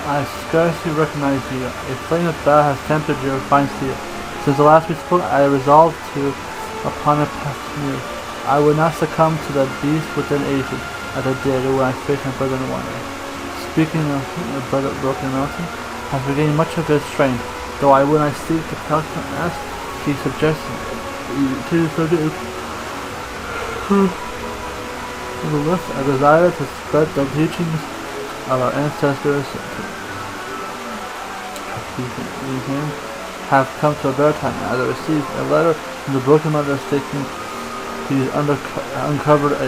I scarcely recognize you. A flame of battle has tempered your fine steel. Since the last we spoke, I resolved to upon a path new. I would not succumb to the beast within ages, as I did when I faced my brother in the wonder. Speaking of my brother broken mountain, I have regained much of his strength, though I would not seek to ask, he suggested to forgive. Nevertheless, I desire to spread the teachings of our ancestors have come to a better time, as I received a letter from the broken mother stating he's uncovered a...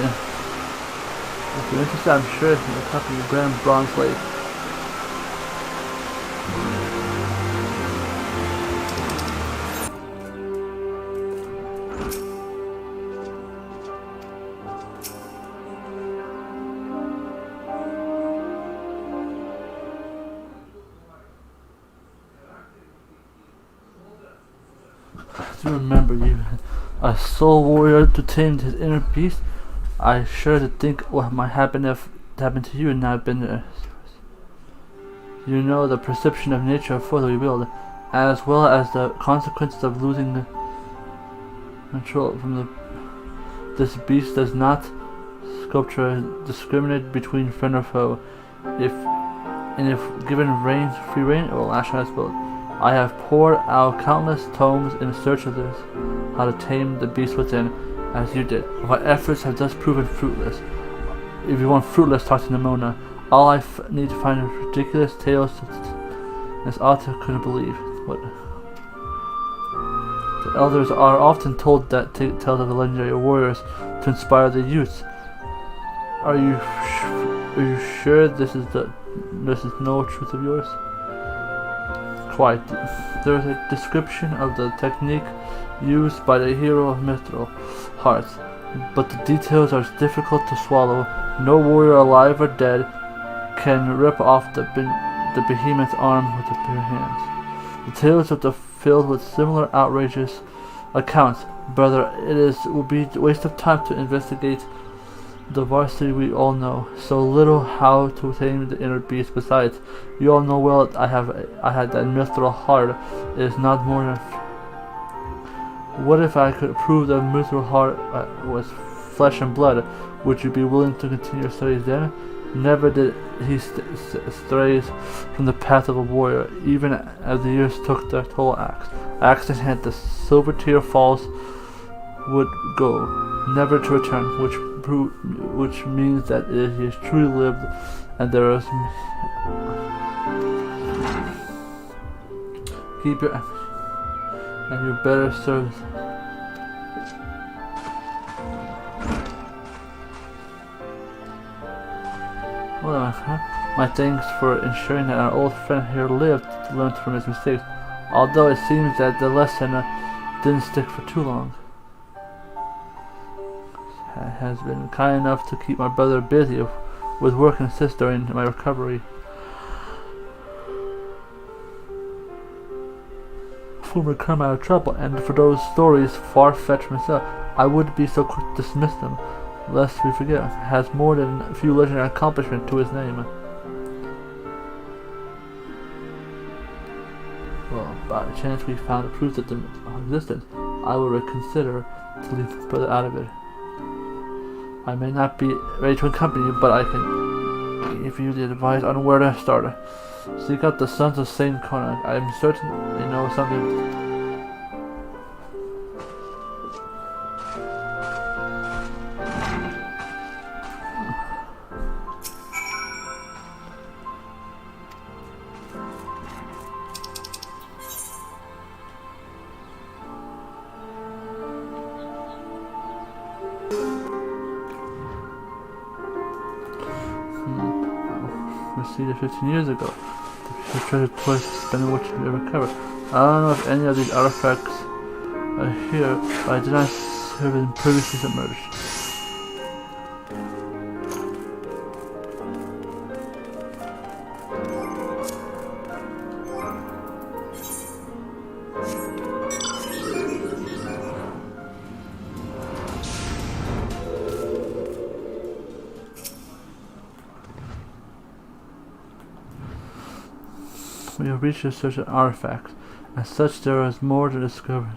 If you're interested, I'm sure it's a copy of Grand Bronze Lake. To remember you, a soul warrior to tame his inner beast. I shudder to think what might happen if it happened to you and not been there. You know the perception of nature further revealed, as well as the consequences of losing the control from the. This beast does not sculpture discriminate between friend or foe. If given free rein, it will lash on its will. I have poured out countless tomes in search of this, how to tame the beast within, as you did. My efforts have thus proven fruitless. If you want fruitless, talk to Nimona. All I need to find are ridiculous tales this author couldn't believe. What? The elders are often told that tales of the legendary warriors to inspire the youth. Are you sure this is no truth of yours? Quite. There is a description of the technique used by the hero of Mithril Hearts, but the details are difficult to swallow. No warrior alive or dead can rip off the behemoth's arm with their bare hands. The tales of the filled with similar outrageous accounts. Brother, will be a waste of time to investigate the varsity we all know so little how to tame the inner beast. Besides, you all know well I had that mithril heart. It is not more than. What if I could prove the mithril heart was flesh and blood? Would you be willing to continue your studies then? Never did he stray from the path of a warrior, even as the years took their toll. Axe in hand, the silver tear falls would go, never to return, which means that he has truly lived, and there is keep your and your better served. Well, my thanks for ensuring that our old friend here lived to learn from his mistakes, although it seems that the lesson didn't stick for too long. Has been kind enough to keep my brother busy with work and assist during my recovery. For me come out of trouble, and for those stories far-fetched myself, I wouldn't be so quick to dismiss them, lest we forget, has more than a few legendary accomplishments to his name. Well, by chance we found proof that the existence, I would reconsider to leave my brother out of it. I may not be ready to accompany you, but I can give you the advice on where to start. Seek out the sons of Saint Kenan. I am certain they know something. Received 15 years ago. The treasure twice than what you ever covered. I don't know if any of these artifacts are here, but I did not have been previously submerged. We have reached a search of artifacts. As such, there is more to discover.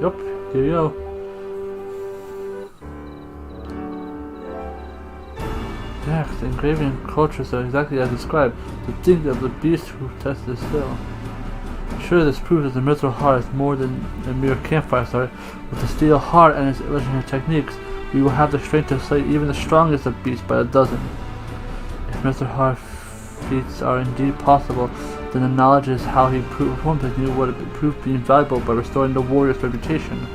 Yup, here you go. Yes, the engraving and cultures are exactly as described. To think of the beast who tested this still. Sure, this proves that the Mithril heart is more than a mere campfire site. With the steel heart and its legendary techniques, we will have the strength to slay even the strongest of beasts by a dozen. If Mithril heart feats are indeed possible, then the knowledge is how he performed his new would have proved to be invaluable by restoring the warrior's reputation.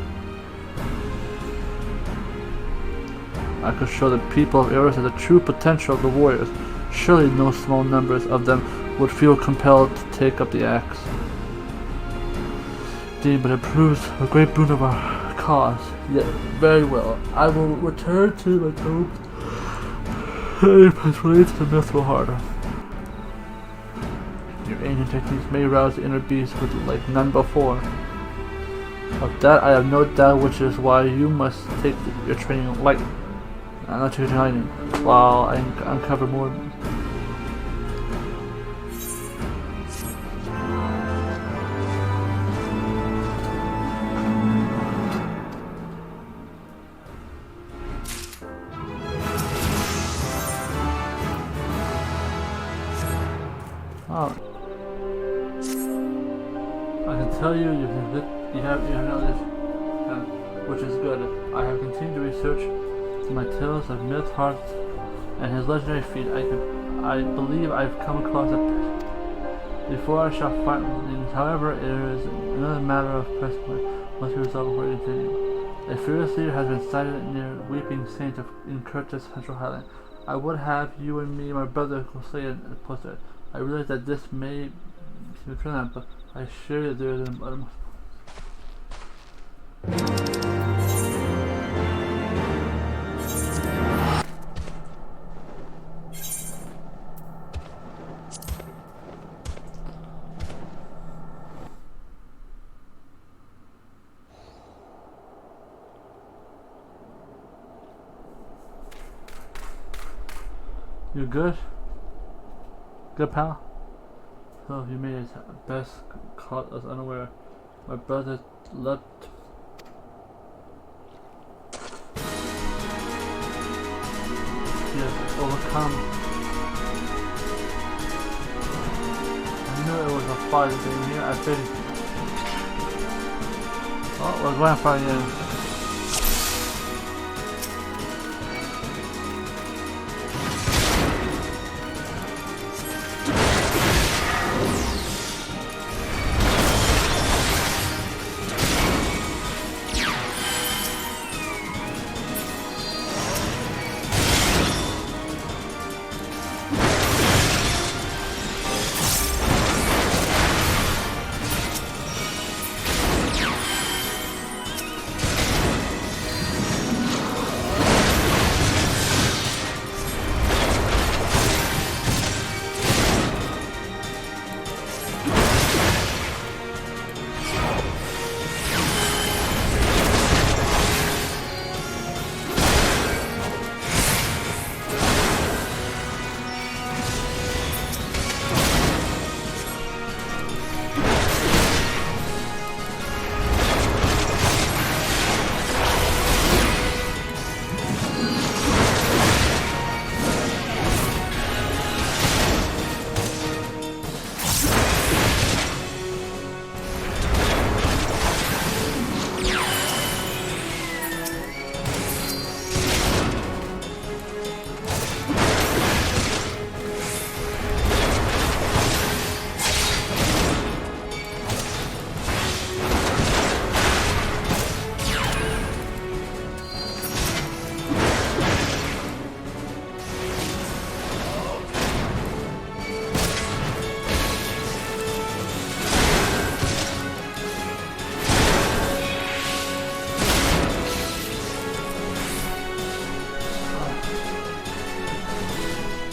I could show the people of Eris the true potential of the warriors. Surely no small numbers of them would feel compelled to take up the axe. Indeed, but it proves a great boon of our cause. Yet, very well, I will return to my tomb and relate to the Mithril heart. Your ancient techniques may rouse the inner beast with like none before. Of that I have no doubt, which is why you must take your training light. I'm not taking training while I uncover more. Oh. I can tell you have knowledge, which is good. I have continued to research my tales of myth, hearts, and his legendary feat. I believe I've come across it before I shall find things. However, it is another matter of precedent must be resolved before you continue. A fearless leader has been sighted near Weeping Saint in Curtis, Central Highland. I would have you and me, my brother, go slay it and post it. I realize that this may seem to turn out, but I assure you there is an uttermost. You good? Good, pal? So you made his best, caught us unaware. My brother leapt. He has overcome. I knew it was a fight in here. I think. Oh, we're going to fight again.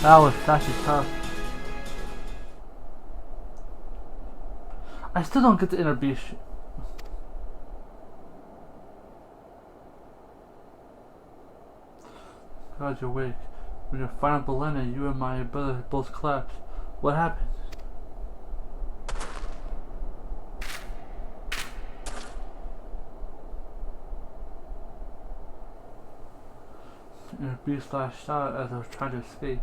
Ow, it's actually tough. I still don't get the inner beast. God, you're awake. When your final millennia, you and my brother both collapsed. What happened? The inner beast lashed out as I was trying to escape.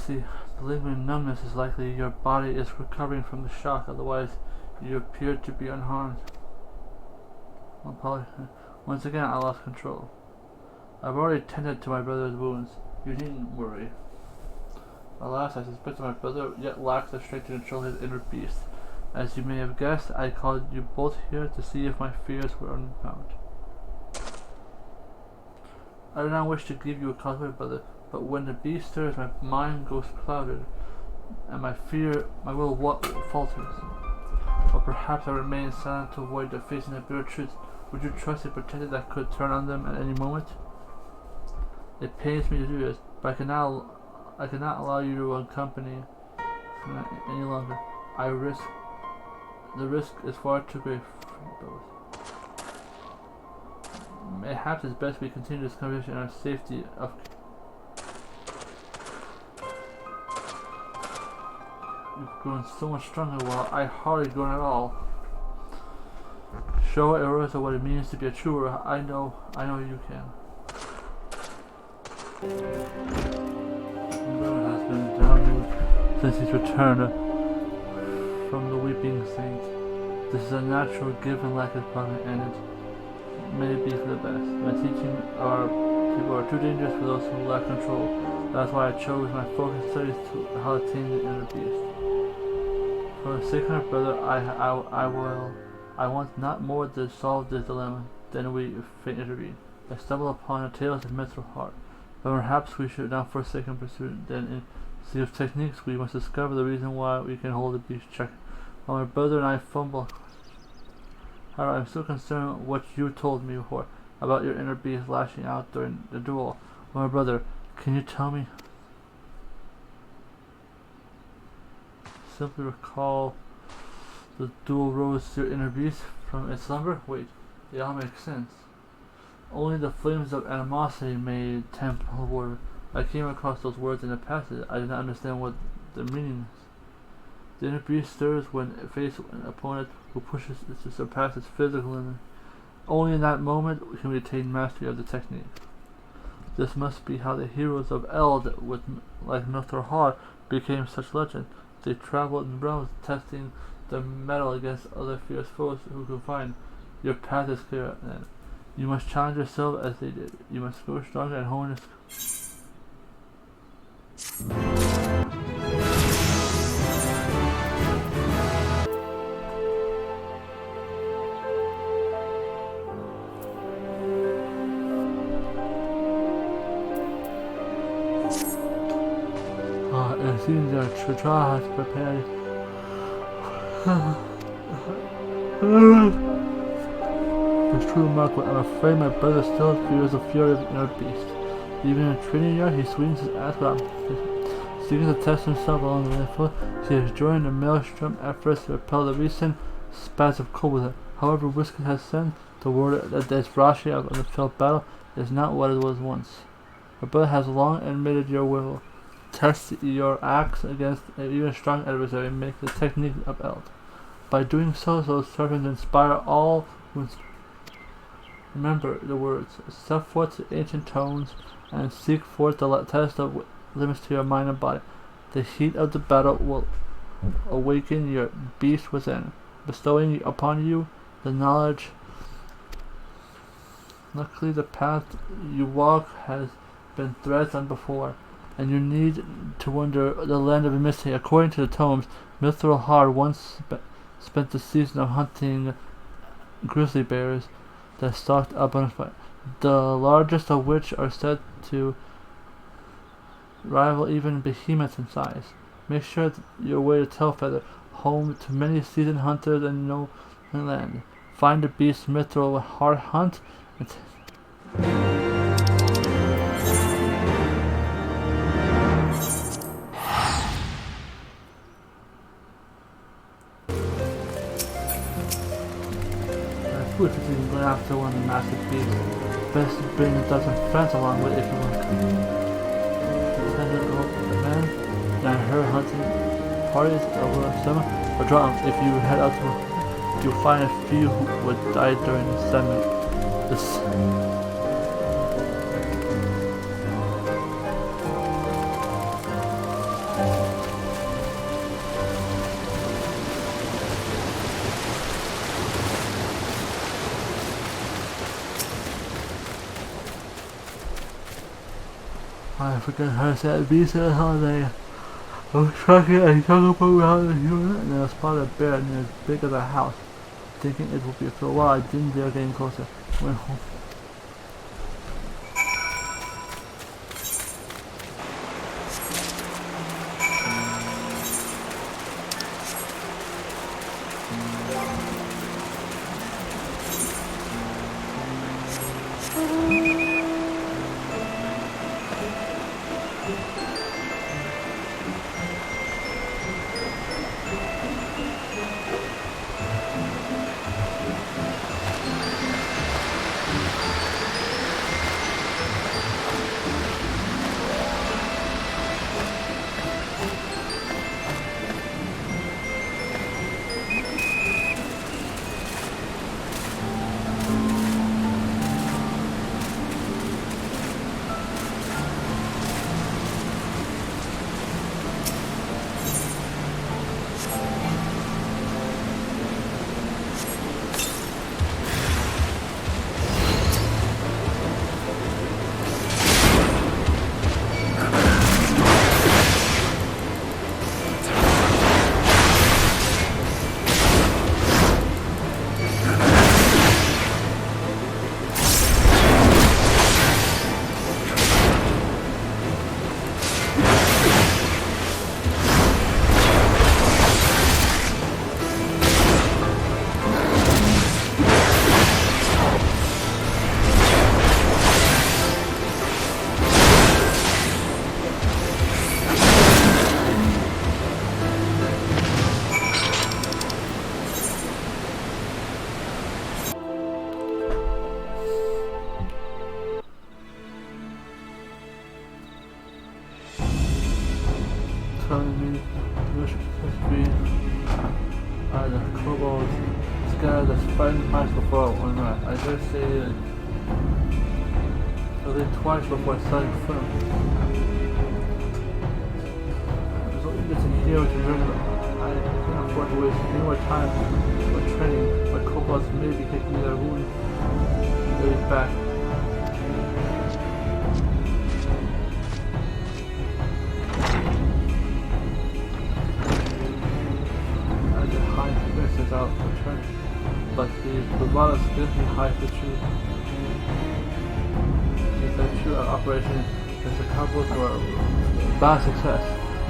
See, the lingering numbness is likely your body is recovering from the shock, otherwise you appear to be unharmed. Once again, I lost control. I've already tended to my brother's wounds. You needn't worry. Alas, I suspect my brother yet lacks the strength to control his inner beast. As you may have guessed, I called you both here to see if my fears were unfounded. I do not wish to give you a cause, my brother, but when the beast stirs, my mind goes clouded, and my will falters. Or perhaps I remain silent to avoid facing the bitter truth. Would you trust a protector that could turn on them at any moment? It pains me to do this, but I cannot allow you to accompany me any longer. The risk is far too great for both. Perhaps it's best we continue this conversation in our safety of. You've grown so much stronger while I hardly grown at all. Show Erosa what it means to be a true hero. I know you can. Brother has been down since his return from the Weeping Saint. This is a natural given like his brother, and it may be for the best. My teaching people are too dangerous for those who lack control. That's why I chose my focus studies to how to tame the inner beast. For the sake of my brother, I want not more to solve this dilemma than we fate intervene. I stumble upon the tales of Mithril Heart, but perhaps we should not forsake in pursuit. Then, in sea of techniques, we must discover the reason why we can hold the beast check. While my brother and I fumble. However, I'm still concerned with what you told me before about your inner beast lashing out during the duel. My brother, can you tell me? Simply recall the duel rose your inner beast from its slumber? Wait, it all makes sense. Only the flames of animosity made temple water. I came across those words in the passage. I did not understand what the meaning is. The inner beast stirs when it faces an opponent who pushes it to surpass its physical limit. Only in that moment can we attain mastery of the technique. This must be how the heroes of Eld, like Mithril Heart, became such legends. They traveled in realms, testing the metal against other fierce foes who could find. Your path is clear, then. You must challenge yourself as they did. You must grow stronger and hone this. It seems that Tritra has prepared. It's true, Mark, but I'm afraid my brother still fears the fury of the inner beast. Even in training yard, he swings his ass around. Seeking to test himself along the rifle, he has joined the maelstrom efforts to repel the recent spats of cold with it. However, Whisket has sent the word that this rushing out on the field battle is not what it was once. My brother has long admitted your will. Test your axe against an even strong adversary and make the technique upheld. By doing so, those servants inspire all who remember the words. Step forth to ancient tones and seek forth the test of limits to your mind and body. The heat of the battle will awaken your beast within, bestowing upon you the knowledge. Luckily, the path you walk has been tread on before, and you need to wander the land of mystery. According to the tomes, Mithril Heart once spent the season of hunting grizzly bears that stalked up on a fight, the largest of which are said to rival even behemoths in size. Make sure your way to Tailfeather, home to many seasoned hunters in no land. Find the beast Mithril Heart, hunt, and foolish decision going after one of the massive beasts. Best to bring a dozen friends along with if you want. Lieutenant wrote the man and her hunting parties over summer or drawn. If you head out to, you'll find a few who would die during the summer. I forgot how to say beast at a holiday. I was tracking a young up around the unit and I spotted a bear near as big as a house. Thinking it would be for a while, I didn't dare get any closer. Went home. Telling me the mission supposed to be the kobolds scattered the fighting twice before or not. I dare say it at least twice before starting film. It was only just a hero to learn that I couldn't afford to waste any more time on training. My kobolds may be taking their wounds and they'll be back. Out returning, but the bravado skills me hide the truth. It's a true operation as the couples were a bad success.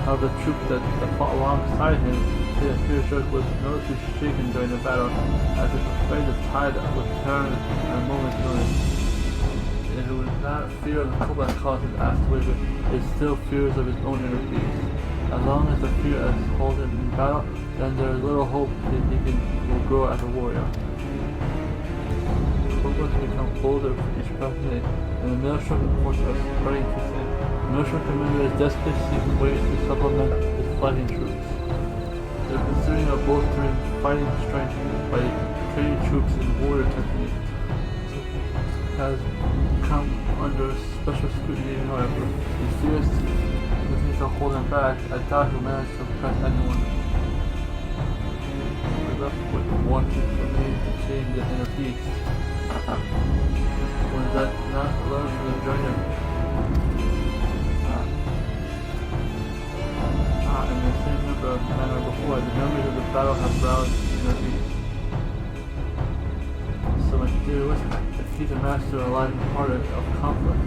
However, the troop that fought alongside him, the Fear was noticeably shaken during the battle, as if afraid the tide would turn at a moment's notice. It was not fear of the kobold that caused his ass to waver, it still fears of his own inner beast. As long as the fear holds him in battle, then there is little hope that he will grow as a warrior. Kobolds become bolder for each passing day, and the Maelstrom forces are spreading too thin. The Maelstrom commander is desperately seeking ways to supplement his fighting troops. They are considering bolstering fighting strength by training troops in warrior technique. Has come under special scrutiny, however. His fears continue to hold him back. I doubt he'll manage to impress anyone. We're left with wanting for me to change the inner beast. When that not learn from the journey in the same manner before, the memories of the battle have roused the inner beast. So my theory was to keep the master alive and harder of conflict.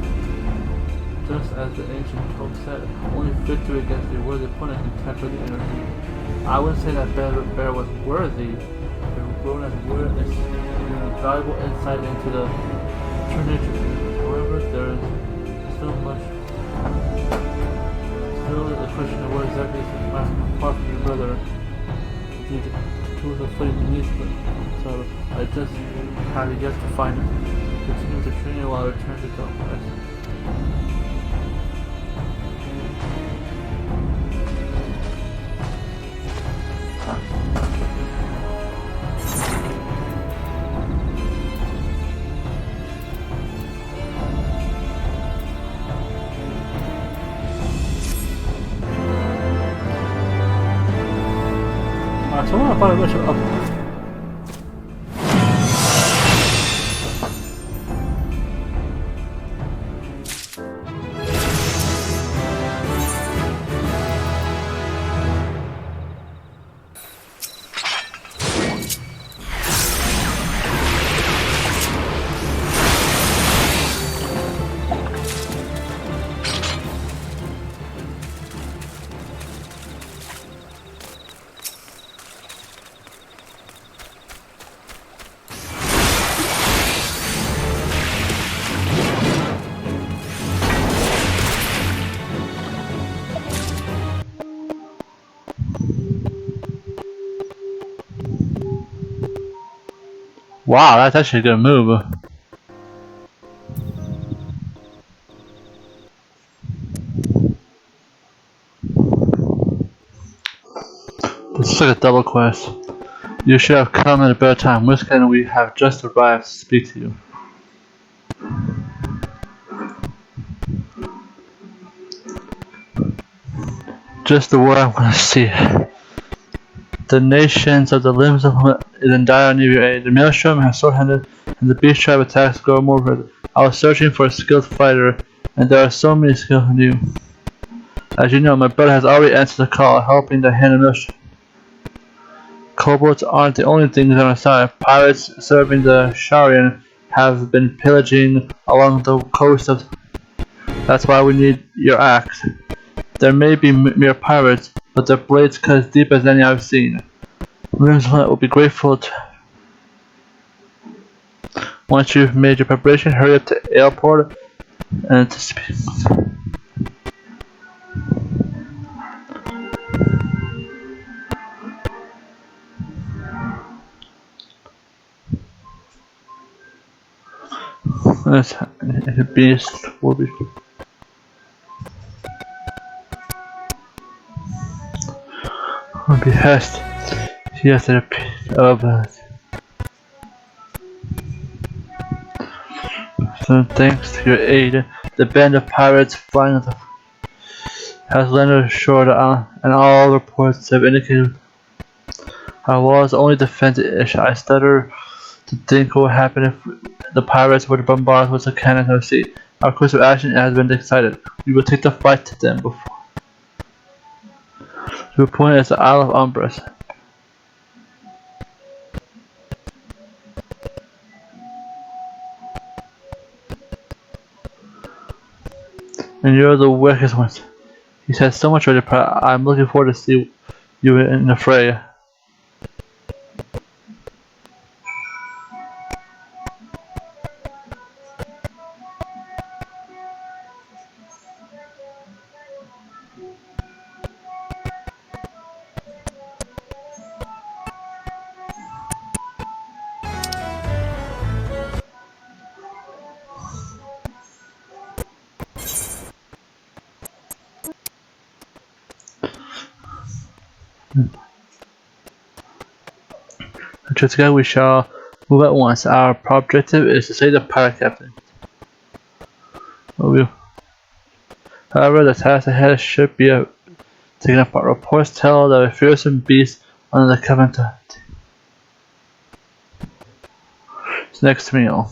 Just as the ancient folk said, only victory against a worthy opponent can temper the inner beast. I wouldn't say that bear was worthy. They were grown as warrior and giving valuable insight into the true nature of it. However, there is still the question of what exactly is apart from your brother. The tools are fully beneath me, so I just have yet to find it. Continue the training while I return to Darkness. Alright, so I want to find a bunch of up. Wow, that's actually a good move. This is like a double quest. You should have come at a better time. Which can we have just arrived to speak to you? Just the word I want to see. The nations of the limbs of is in dire need of your aid. The maelstrom has sword-handed, and the beast tribe attacks grow more violent. I was searching for a skilled fighter, and there are so many skilled in you. As you know, my brother has already answered the call, helping to handle maelstrom. Kobolds aren't the only things on our side. Pirates serving the Sharian have been pillaging along the coast of. That's why we need your axe. There may be mere pirates, but their blades cut as deep as any I've seen. Rimslet will be grateful once you've made your preparation. Hurry up to airport and to speak. The beast will be. On behest, yes, of so thanks to your aid, the band of pirates flying has landed ashore the island, and all reports have indicated our walls only defend ish. I stutter to think what would happen if the pirates were to bombard us with a cannon of the sea. Our course of action has been decided. We will take the fight to them before. We will point at the Isle of Umbras. And you're the weakest ones. He said so much already, but I'm looking forward to see you in the fray. Jessica, we shall move at once. Our objective is to save the pirate captain. However, the task ahead should be taken apart. Reports tell that a fearsome beast under the Covenant is next meal.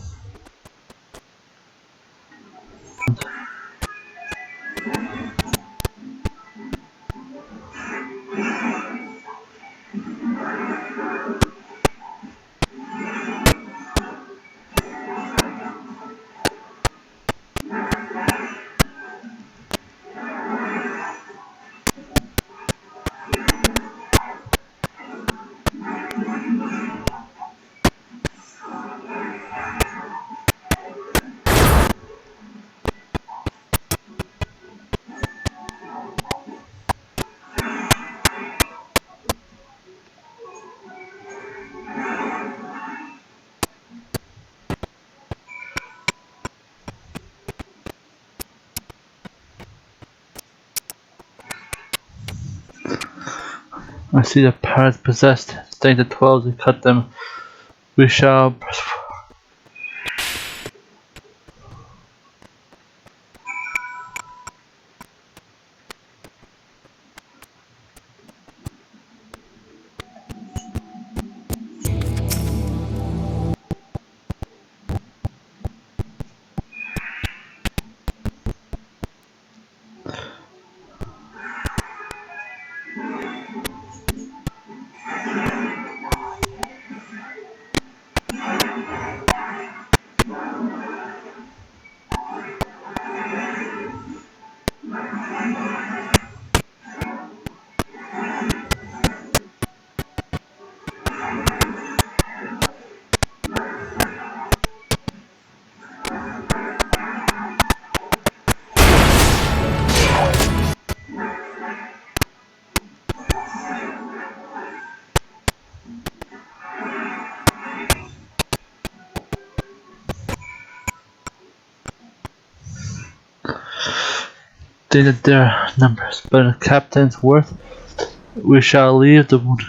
I see the pirates possessed. Staying the 12 to cut them. We shall. Stated their numbers, but in Captain's worth, we shall leave the wood.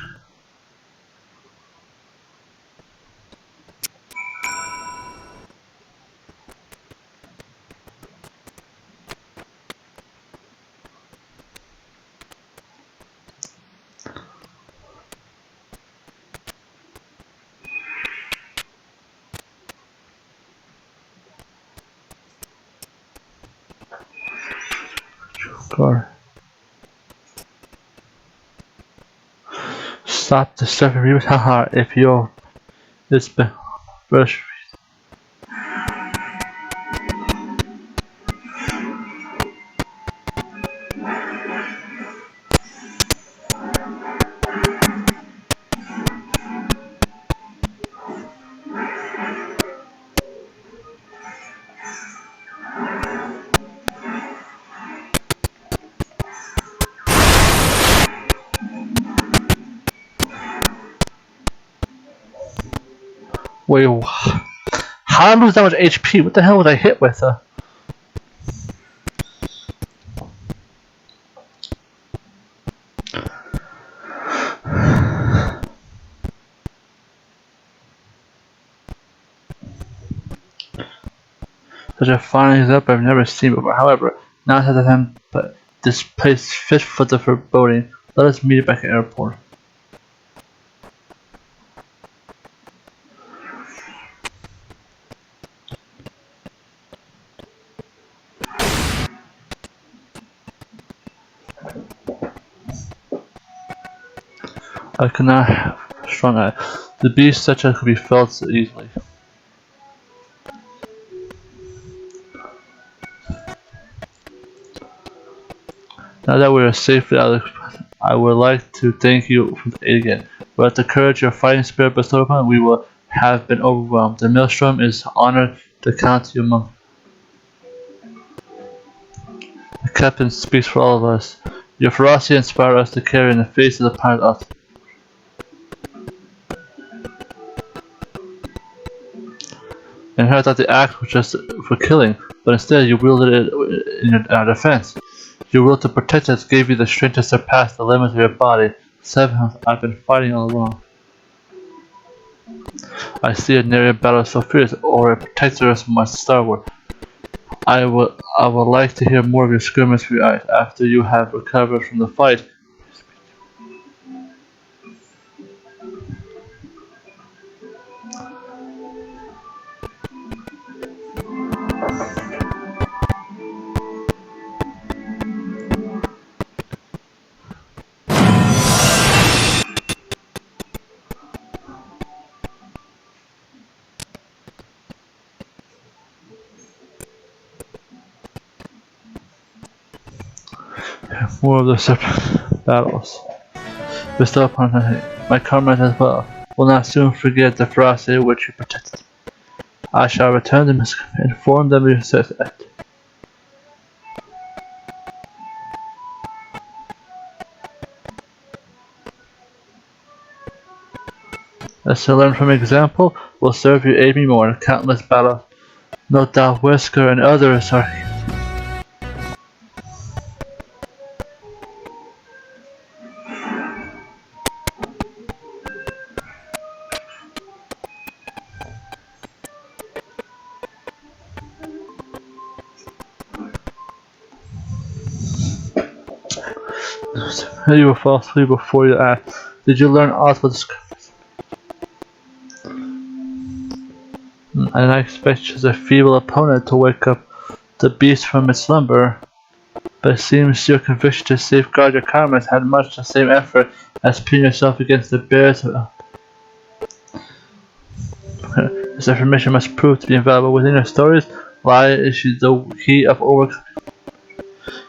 Stop disturbing me, haha, if you're this brush. Wait, how did I lose that much HP? What the hell was I hit with? Such a fine example I've never seen before. However, now that I'm this place fit for the foreboding, let us meet back at the airport. I could not have strong eye. The beast such as could be felt so easily. Now that we are safely out of the I would like to thank you for the aid again. Without the courage your fighting spirit bestowed upon, we will have been overwhelmed. The Maelstrom is honored to count you among. The captain speaks for all of us. Your ferocity inspired us to carry in the face of the pirate oath. And heard that the act was just for killing, but instead you wielded it in our defense. Your will to protect us gave you the strength to surpass the limits of your body. 7th, I've been fighting all along. I see a near battle so fierce, or a protector must starboard. I would like to hear more of your skirmish after you have recovered from the fight. More of the separate battles. Bestow upon my comrades as well. Will not soon forget the ferocity which you protected. I shall return them and inform them of your success. As to learn from example, will serve you aid me more in countless battles. No doubt Wesker and others are. You will fall asleep before you act. Did you learn aught about this? And I expect you as a feeble opponent to wake up the beast from its slumber. But it seems your conviction to safeguard your comrades had much the same effort as pitting yourself against the bears. This information must prove to be invaluable. Within your stories lies the key of overcoming.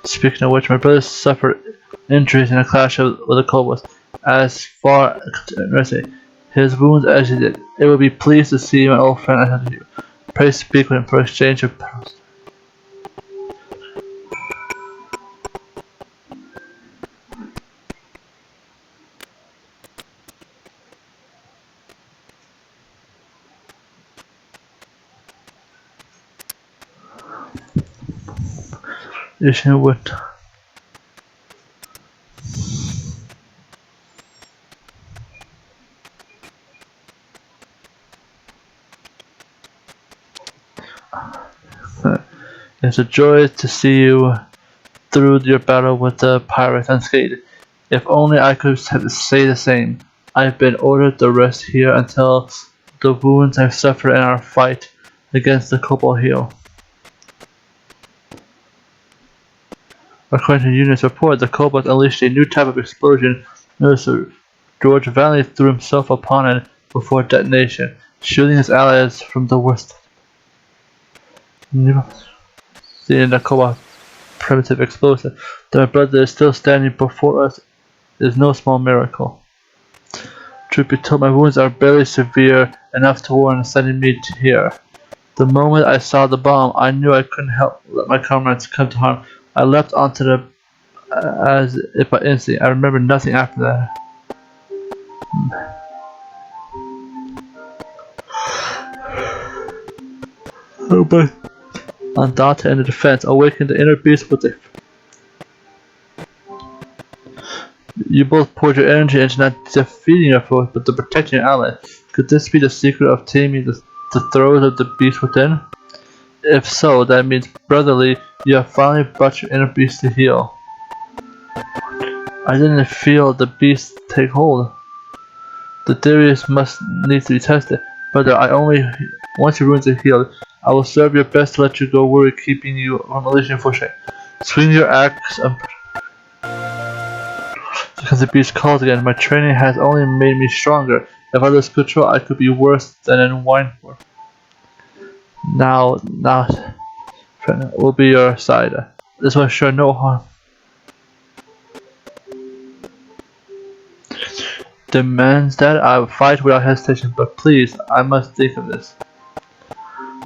Speaking of which, my brother suffered injuries in a clash with the kobolds. As far as his wounds as he did, it would be pleased to see my old friend ahead of you. Pray speak with him for exchange of pearls. Issue with it's a joy to see you through your battle with the pirates unscathed. If only I could say the same. I've been ordered to rest here until the wounds I've suffered in our fight against the kobold heal. According to Union's report, the kobolds unleashed a new type of explosion. Notice George valiantly threw himself upon it before detonation, shielding his allies from the worst. Seeing the kobold primitive explosive, that my brother is still standing before us is no small miracle. Truth be told, my wounds are barely severe enough to warrant sending me here. The moment I saw the bomb, I knew I couldn't help let my comrades come to harm. I leapt onto the as if by instinct. I remember nothing after that. Oh, but undaunted in the defense, awakened the inner beast with it. You both poured your energy into not defeating your foe, but to protecting your ally. Could this be the secret of taming the throes of the beast within? If so, that means, brotherly, you have finally brought your inner beast to heal. I didn't feel the beast take hold. The theories must need to be tested. Brother, once your wounds are healed, I will serve your best to let you go worry keeping you from unleashing for shame. Swing your axe because the beast calls again. My training has only made me stronger. If I lose control, I could be worse than in Wineford. Now, friend, will be your side. This will ensure no harm. Demands that I fight without hesitation, but please, I must think of this.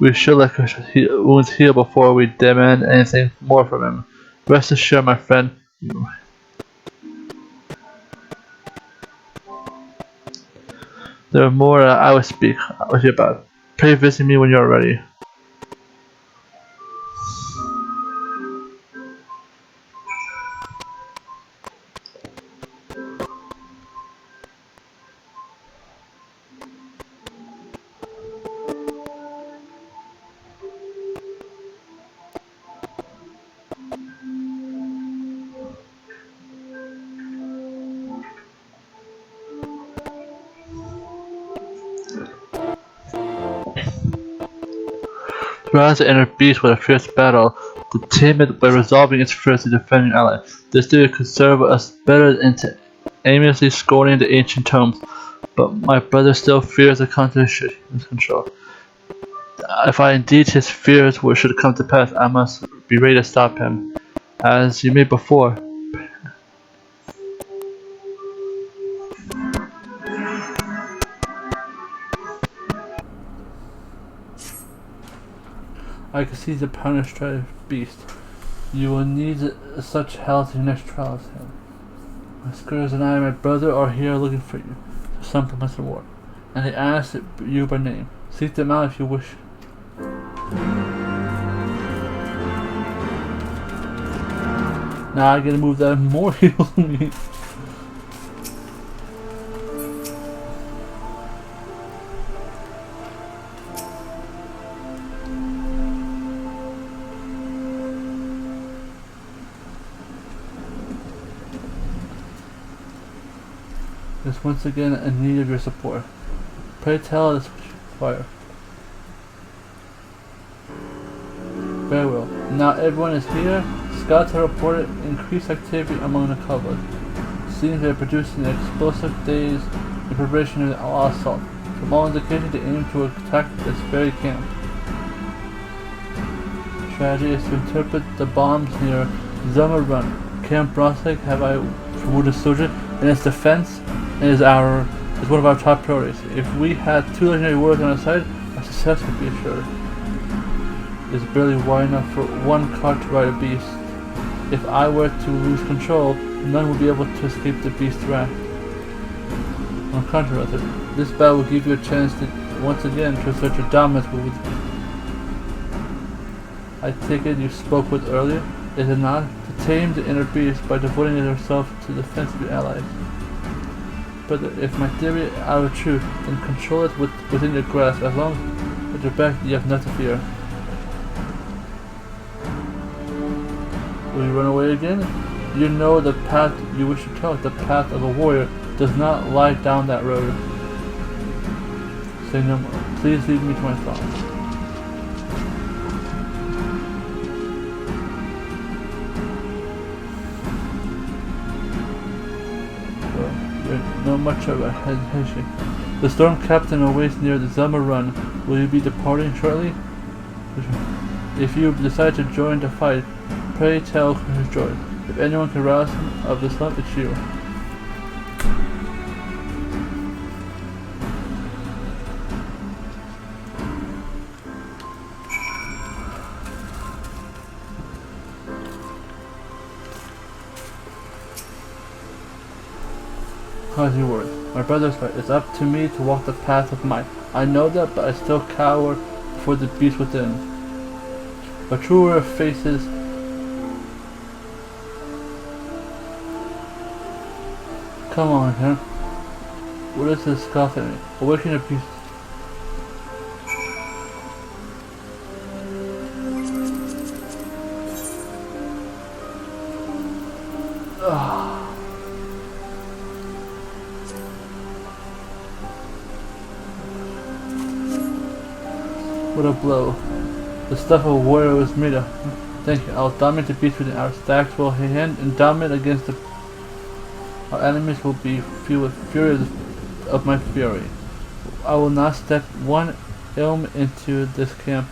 We should let his wounds heal before we demand anything more from him. Rest assured, my friend. There are more I will speak with you about. Pray visit me when you are ready. Rouse the inner beast with a fierce battle, the timid by resolving its fears to defend your ally. This duty could serve us better than aimlessly scorning the ancient tomes, but my brother still fears the control. If indeed his fears should come to pass, I must be ready to stop him, as you made before. I can see the punished beast. You will need such help in your next trials. My Scourge and I, my brother, are here looking for you. For some promised reward. And they ask you by name. Seek them out if you wish. Now I gotta move that more heals me. is once again in need of your support. Pray tell us fire. Very well. Now everyone is here. Scouts have reported increased activity among the Cobalt. Seems they are producing explosive days in preparation of the assault. From all indications, they aim to attack this very camp. Strategy is to interpret the bombs near Zuma Run. Camp Bronsek have I wounded soldier in its defense and is one of our top priorities. If we had 2 legendary warriors on our side, our success would be assured. It is barely wide enough for one cart to ride a beast. If I were to lose control, none would be able to escape the beast's wrath. On the contrary, this battle will give you a chance to once again to assert your dominance with the beast. I take it you spoke with earlier, is it not? To tame the inner beast by devoting yourself to the defense of your allies. But if my theory is out of truth, then control it within your grasp. As long as at your back, you have nothing to fear. Will you run away again? You know the path you wish to tell. The path of a warrior does not lie down that road. Say no more. Please leave me to my thoughts. Not much of a hesitation. The storm captain awaits near the Zuma Run. Will you be departing shortly? If you decide to join the fight, pray tell his joy. If anyone can rouse him of the slump, it's you. How's your word? My brother's right. It's up to me to walk the path of might. I know that, but I still cower before the beast within. A truer faces. Come on, huh? What is this scoff at me? Awaken the beast. What a blow. The stuff of a warrior was made of. Thank you. I will dominate the beast within our stacks will hand and dominate against the... Our enemies will be filled with fury of my fury. I will not step one ilm into this camp.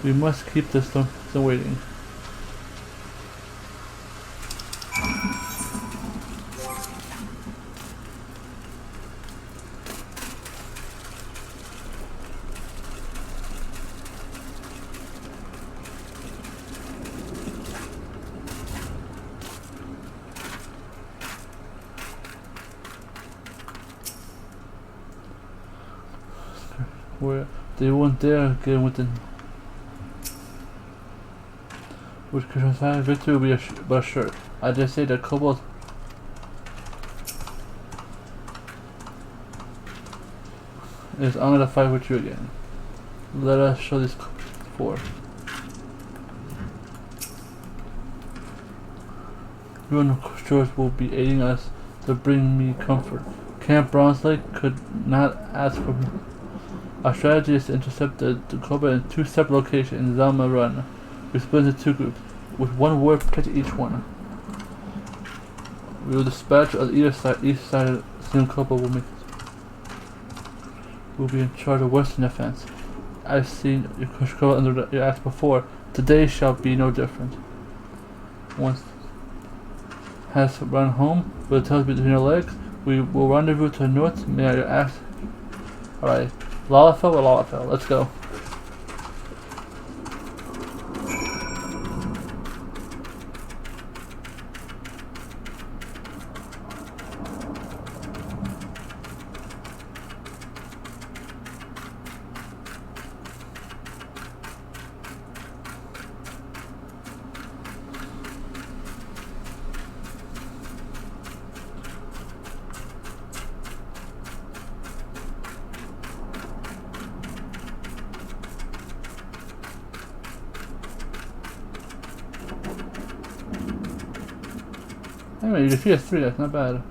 We must keep this storm waiting. Where they won't dare get within, which could have victory will be but assured. I dare say that Cobalt is honored to fight with you again. Let us show this forth. You and George will be aiding us to bring me comfort. Camp Bronze Lake could not ask for me. Our strategy is to intercept the Cobalt in 2 separate locations in Zuma Run. We split into 2 groups, with 1 warrior protecting each one. We will dispatch on either side. Each side of the single Cobalt will be in charge of western defense. I've seen your Cobalt under your axe before. Today shall be no different. Once has run home, with the tails between your legs, we will rendezvous to the north. May I your axe? Alright. Lalafell or Lalafell? Let's go. Anyway, you defeated 3, that's not bad.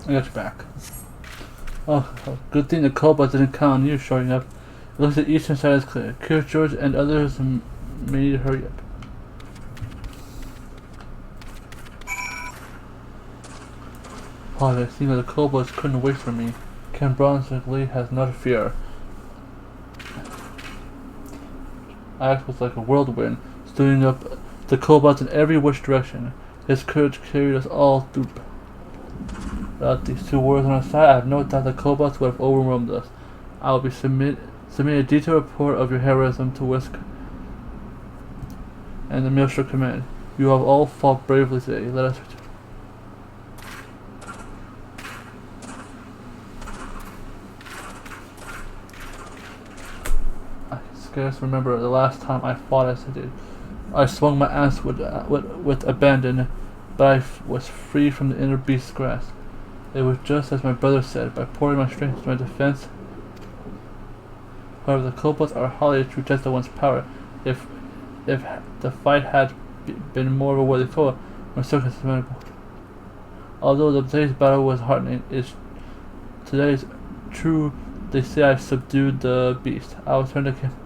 I got your back. Oh, good thing the kobolds didn't count on you showing up. It looks like the eastern side is clear. Cure George and others may need to hurry up. Oh, it seems like the kobolds couldn't wait for me. Ken Bronswick has not a fear. Axe was like a whirlwind, stirring up the kobolds in every which direction. His courage carried us all through. Without these two warriors on our side, I have no doubt the kobolds would have overwhelmed us. I will be submitting a detailed report of your heroism to Whisk and the Maelstrom Command. You have all fought bravely today. Let us return. I scarce remember the last time I fought as I did. I swung my axe with abandon, but I was free from the inner beast's grasp. It was just as my brother said, by pouring my strength into my defense. However, the kobolds are highly to test one's power. If the fight had been more of a worthy foe, my circumstances manageable. Although today's battle was heartening, today's true. They say I subdued the beast. I will turn to him.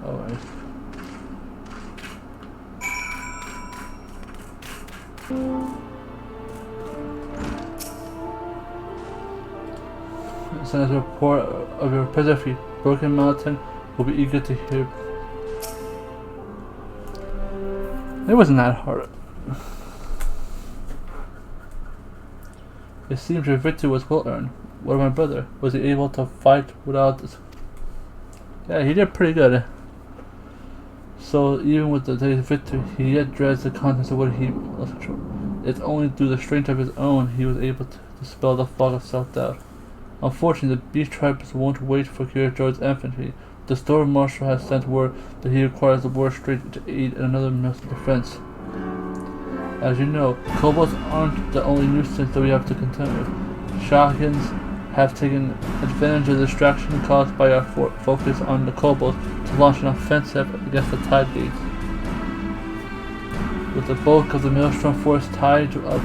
Alright. Send us a report of your present feat. Broken Mountain will be eager to hear. It wasn't that hard. It seems your victory was well earned. What of my brother? Was he able to fight without this? Yeah, he did pretty good. So even with the day's victory, he yet dreads the contents of what he lost control. It's only through the strength of his own he was able to dispel the fog of self-doubt. Unfortunately, the beast tribes won't wait for King George's infantry. The Storm Marshal has sent word that he requires the war straight to aid in another Maelstrom defense. As you know, kobolds aren't the only nuisance that we have to contend with. Shotguns have taken advantage of the distraction caused by our focus on the kobolds to launch an offensive against the Tide Gates. With the bulk of the Maelstrom force tied up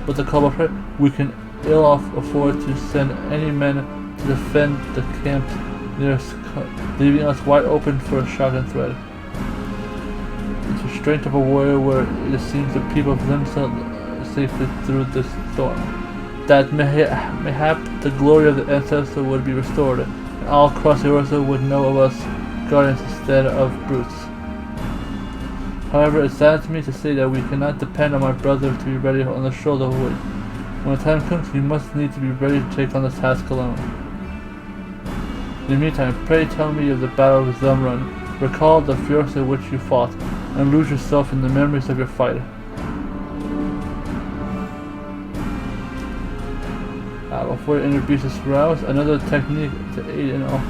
with the kobold threat, we can ill afford to send any men to defend the camps near us, leaving us wide open for a shotgun threat. It's the strength of a warrior where it seems the people of themselves safely through this storm. That mayhap the glory of the ancestor would be restored, and all across Eurasia would know of us guardians instead of brutes. However, it saddens me to say that we cannot depend on my brother to be ready on the shoulder of wood. When the time comes, we must need to be ready to take on the task alone. In the meantime, pray tell me of the Battle of Zumrun. Recall the fierce in which you fought, and lose yourself in the memories of your fight. Before the inner beast is roused, another technique to aid in all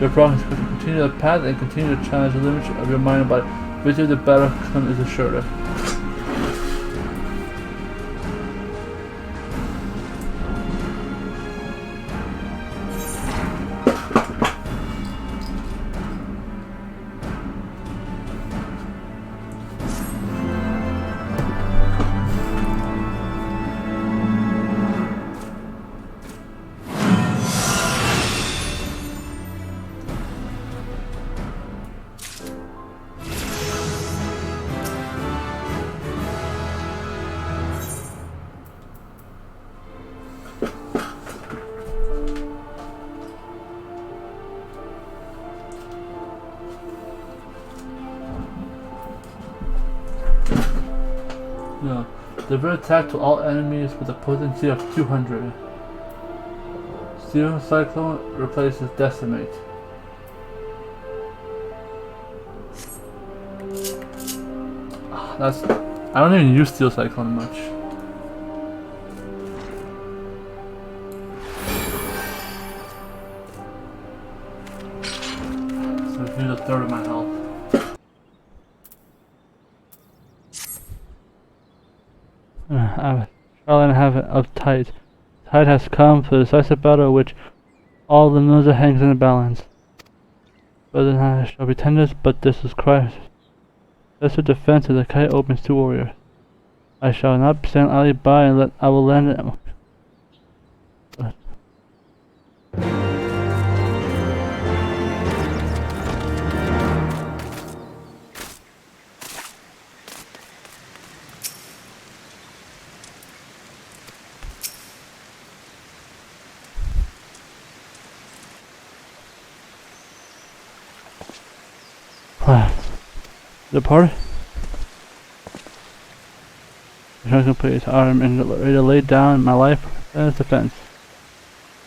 your progress is to continue the path and continue to challenge the limits of your mind and body. Victory the battle is assured. No. Deliver attack to all enemies with a potency of 200. Steel Cyclone replaces Decimate. I don't even use Steel Cyclone much. So it's use a third of my health. Trial and have it uptight. Tide has come for the decisive battle which all the Mills hangs in the balance. Whether or not I shall be tenders, but this is Christ. That's the defense of the kite opens to warriors. I shall not stand idly by and I will land it. The party? Complete. I am ready to lay down my life as defense.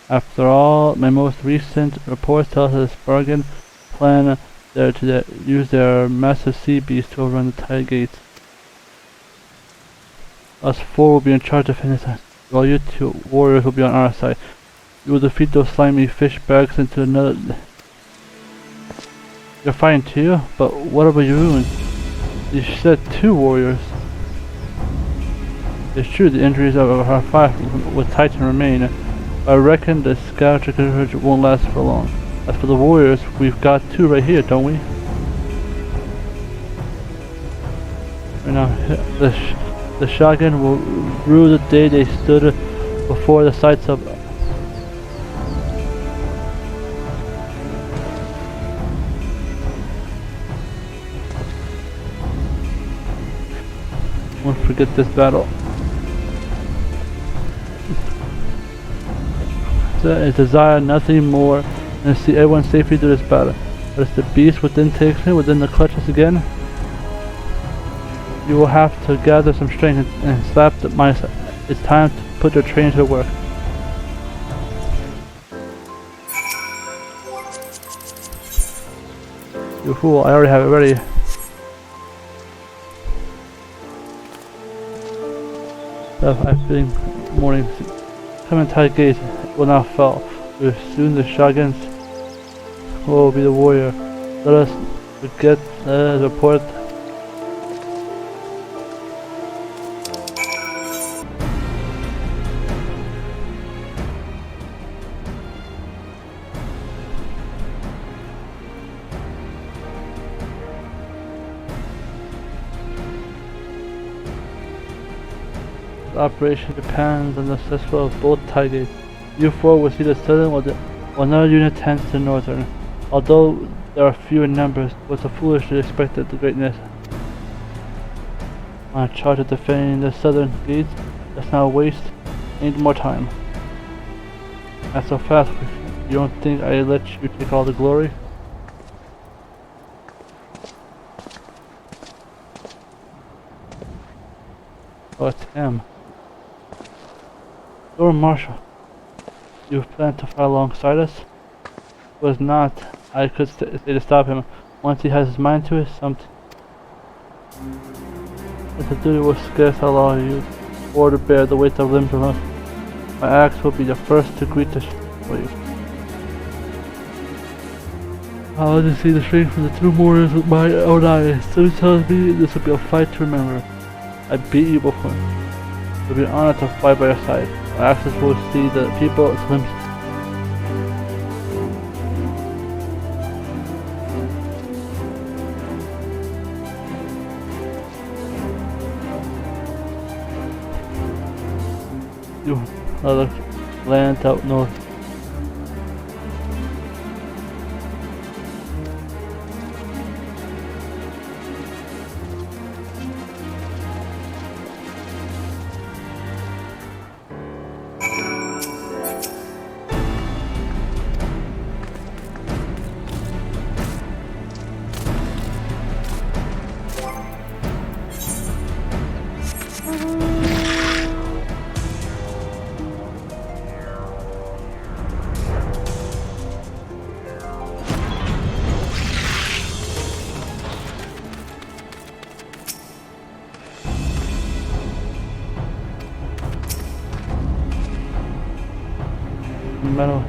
After all, my most recent reports tell us this bargain plan there to use their massive sea beast to overrun the tide gates. Us four will be in charge of defending this, while you two warriors will be on our side. You will defeat those slimy fish bags into another. You're fighting too, but what about you? You said 2 warriors. It's true the injuries of our fight with Titan remain. I reckon the scavenger won't last for long. As for the warriors, we've got 2 right here, don't we? Right now, the shotgun will rue the day they stood before the sights of. Won't forget this battle. I desire nothing more than to see everyone safely through this battle. But if the beast within takes me within the clutches again, you will have to gather some strength and slap the mice. It's time to put your training to work. You fool, I already have it ready. I'm feeling morning. Coming tight gate will not fall. Soon the shotguns will be the warrior. Let us get the report. The operation depends on the success of both targets. U4 will see the southern while another unit tends to the northern. Although there are few in numbers, it was foolish to expect the greatness. On a charge of defending the southern gates, let's not waste any more time. Not so fast, you don't think I let you take all the glory? Oh, it's him. Lord Marshal, you plan to fight alongside us? It was not. I could say to stop him. Once he has his mind to it, something. But the duty will scarce allow you or to bear the weight of limbs alone. My axe will be the first to greet the for you. I want to see the strength from the 2 warriors with my own eyes. Something tells me this will be a fight to remember. I beat you before. It will be an honor to fight by your side. My axes will see the people limbs. You other land out north. Metal.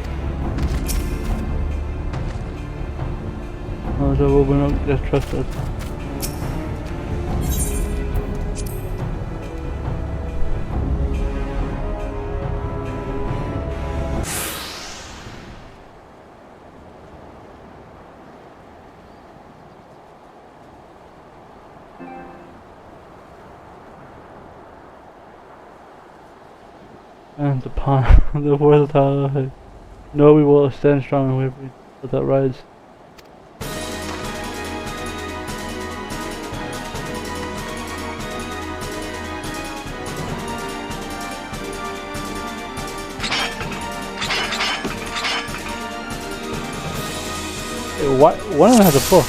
Oh, so we don't just trust us. And upon the versatile, no, we will stand strong and we without rides. What? One of them has a book.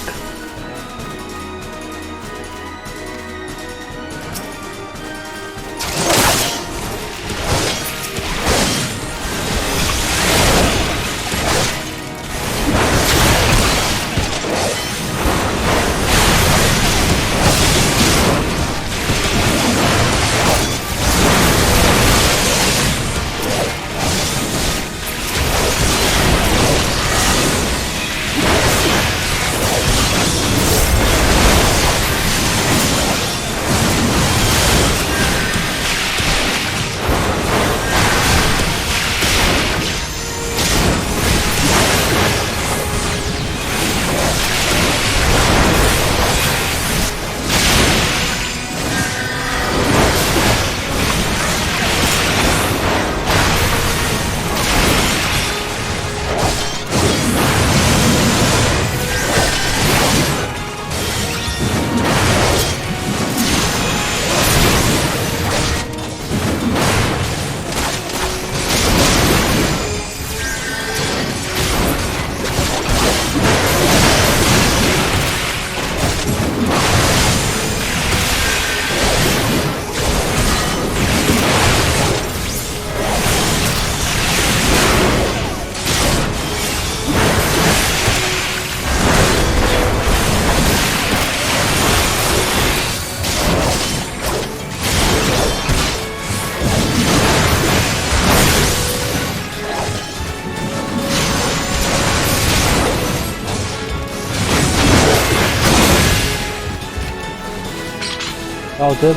All good.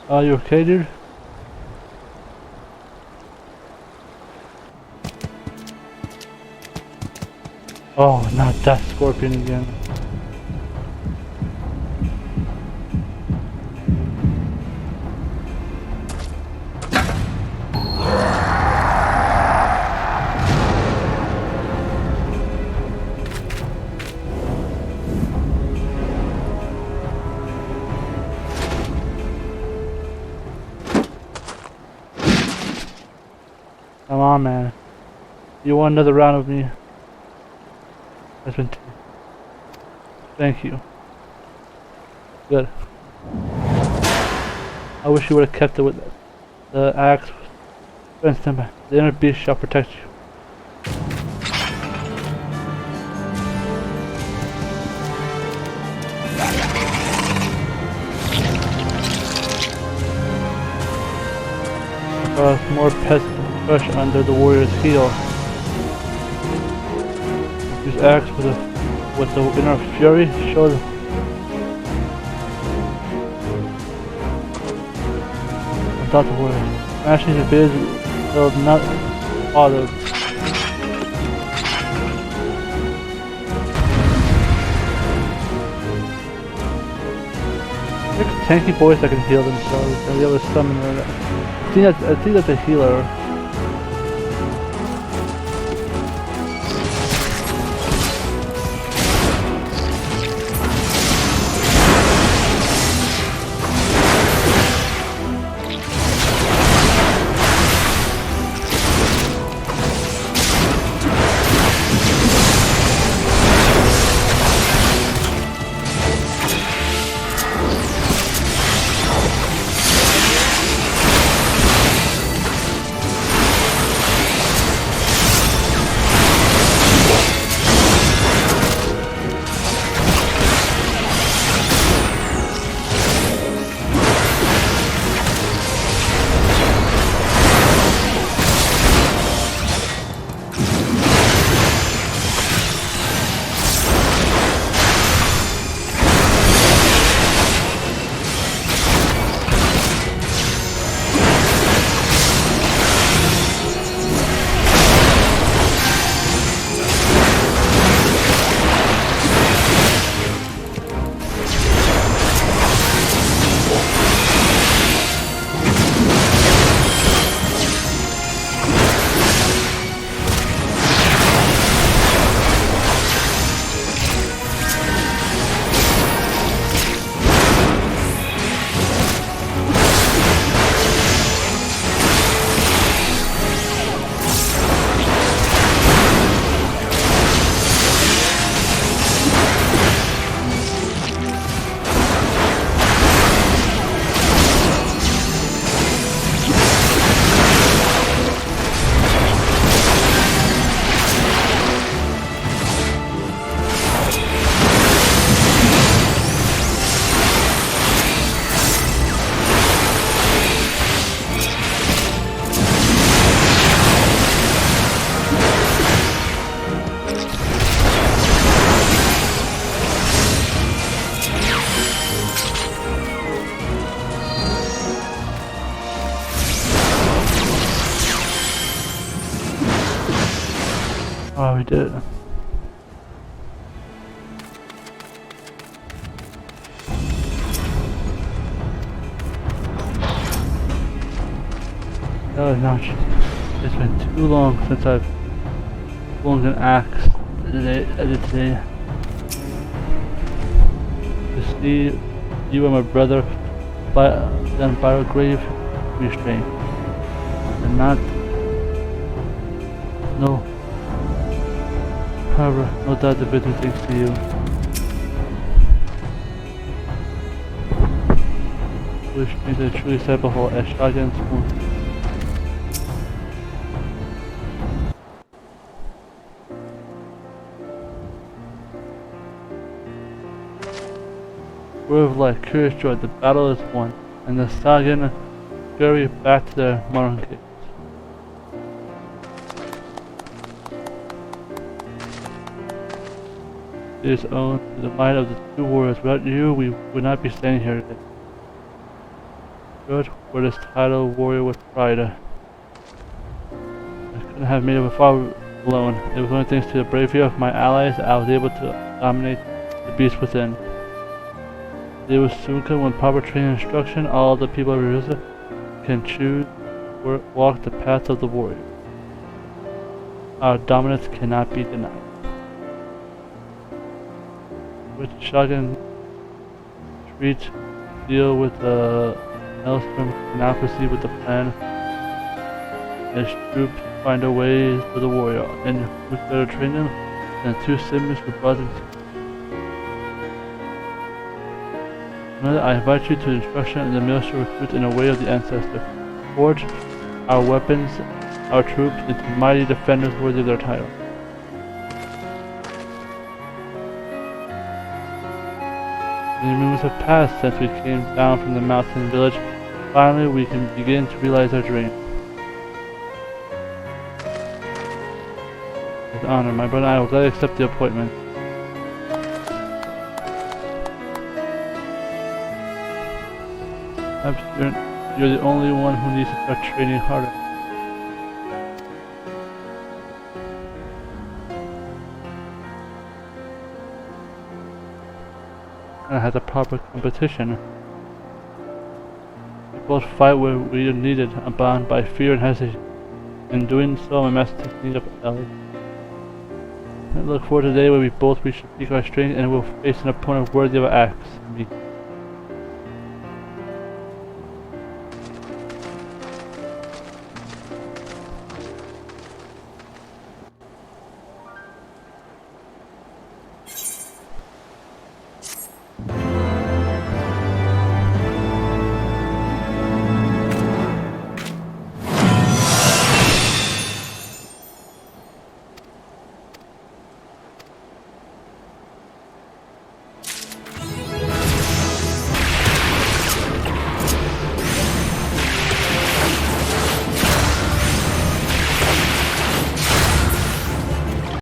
Are you okay, dude? Oh, not that scorpion again. Come on, man. You want another round with me? That's been two. Thank you. Good. I wish you would have kept it with the axe. The inner beast shall protect you. More pests crush under the warrior's heel. Use axe with the inner fury. Show them. Without the warrior. Smashing the base will not bother. There's tanky boys that can heal themselves. And the other summoner. I think that's a healer. Oh, we did it. Oh, not. It's been too long since I've swung an axe today. To see you and my brother then by a grave restraint. And not. No. However, no doubt the bitter thanks to you. Wish me to truly sepulchre as shotgun's wound. Word of life, curious joy, the battle is won, and the Sagan scurry back to their modern gates. It is owed to the might of the two warriors. Without you, we would not be standing here today. Good, for this title, warrior with pride. I couldn't have made it far alone. It was only thanks to the bravery of my allies that I was able to dominate the beast within. It will soon come when proper training and instruction, all the people of Marina can choose or walk the path of the warrior. Our dominance cannot be denied. With shotgun treat, deal with the Maelstrom, now proceed with the plan. As troops find a way for the warrior, and who better train them than two siblings who brought them. I invite you to instruction in the military recruit in a way of the ancestor. Forge our weapons, our troops into mighty defenders worthy of their title. Many moons have passed since we came down from the mountain village. Finally, we can begin to realize our dream. With honor, my brother and I will gladly accept the appointment. You're the only one who needs to start training harder. And has a proper competition. We both fight where we are needed, bound by fear and hesitation. In doing so, my master technique of Ellie. I look forward to the day where we both reach the peak of our strength and will face an opponent worthy of an axe. Me.